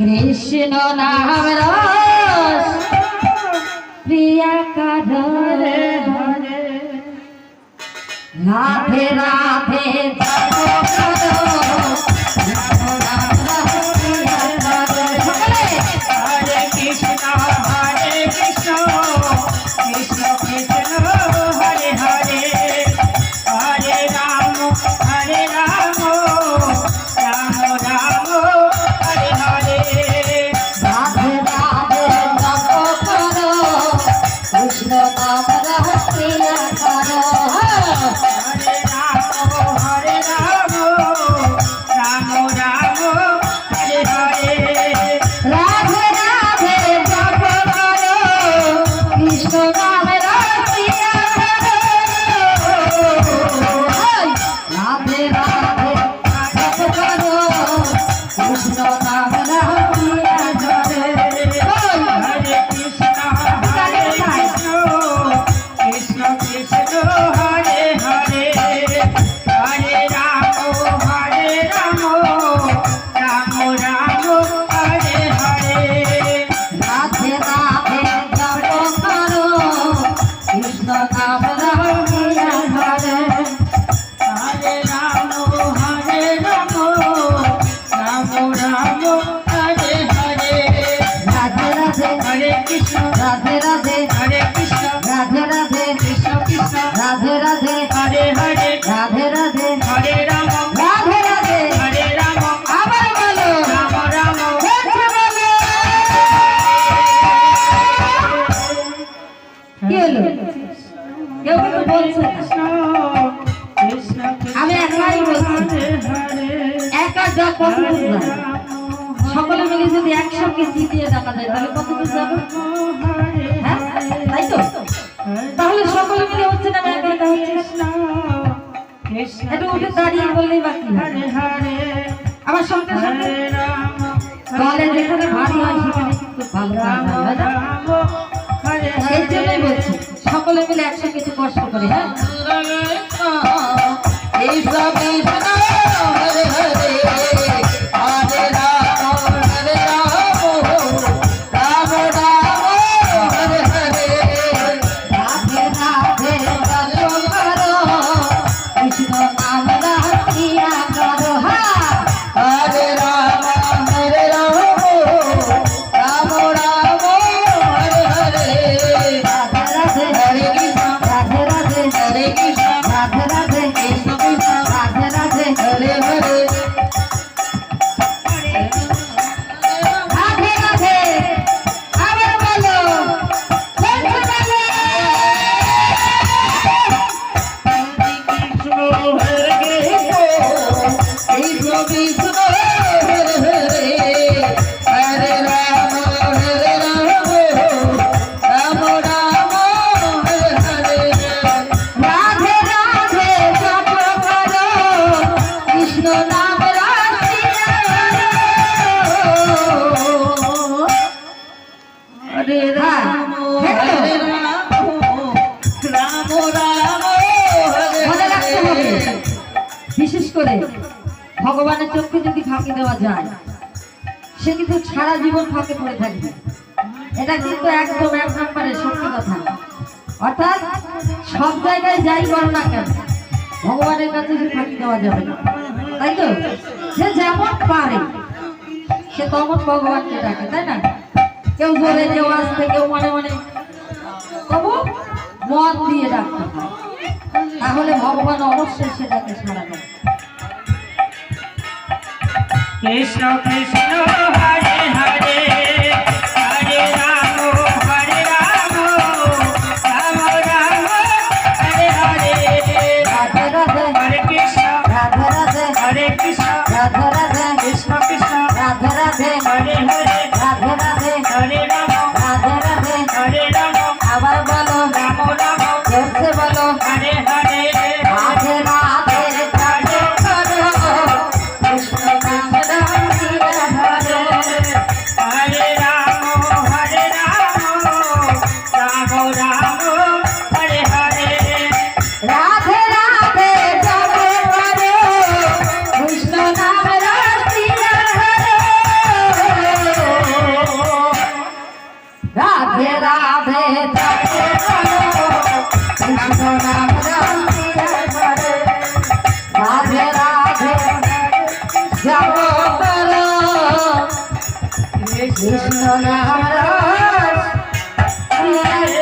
কৃষ্ণ নাম রস প্রিয়া কারো রাধে রাধে সকলে মিলে যদি একসঙ্গে জিতিয়ে ডাকা যায় তাহলে কত দূর যাবে? হ্যাঁ তাই তো, তাহলে সকলে মিলে হচ্ছে না একা একা হচ্ছে। একটু উঠে দাঁড়িয়ে বললেই বাকি আমার সঙ্গে সঙ্গে দলে যেখানে ভারী হয় সেখানে কিন্তু ভালো হয় না। সেই জন্যই বলছি সকলে মিলে একসঙ্গে কিছু কষ্ট করে। হ্যাঁ এই সব হরে হরে বিশেষ করে ভগবানের চোখে যদি ফাঁকি দেওয়া যায় সে কিন্তু সারা জীবন ফাঁকে পড়ে থাকবে। এটা কিন্তু একদম এক নম্বরের সত্যি কথা। অর্থাৎ সব জায়গায় যাই করো না কেন ভগবানের কাছে সে ফাঁকি দেওয়া যাবে না, তাই তো? সে যেমন পারে সে তেমন ভগবানকে ডাকে, তাই না? কেউ জোরে, কেউ আসতে, কেউ মনে মনে, তবু মন দিয়ে ডাকতে হয়, তাহলে ভগবান অবশ্যই সেটাকে সাড়া দেয়। কৃষ্ণ কৃষ্ণ হরে হরে হরে রাম হরে রাম রাম রাম হরে হরে রাধে রাধে হরে কৃষ্ণ রাধে রাধে হরে কৃষ্ণ রাধে রাধে কৃষ্ণ কৃষ্ণ রাধে রাধে হরে হরে রাধে রাধে হরে রাম রাধে রাধে হরে রাম আবার বলো রাম রাম জোরসে বলো হরে হরে রাধে রাধে রাধে করো কৃষ্ণ নাম রাম সিয়া ধরো। হরে রাম রাম রাম হরে হরে রাধে রাধে জপ করো কৃষ্ণ নাম রাম সিয়া ধরো। কৃষ্ণ নাম রস হরে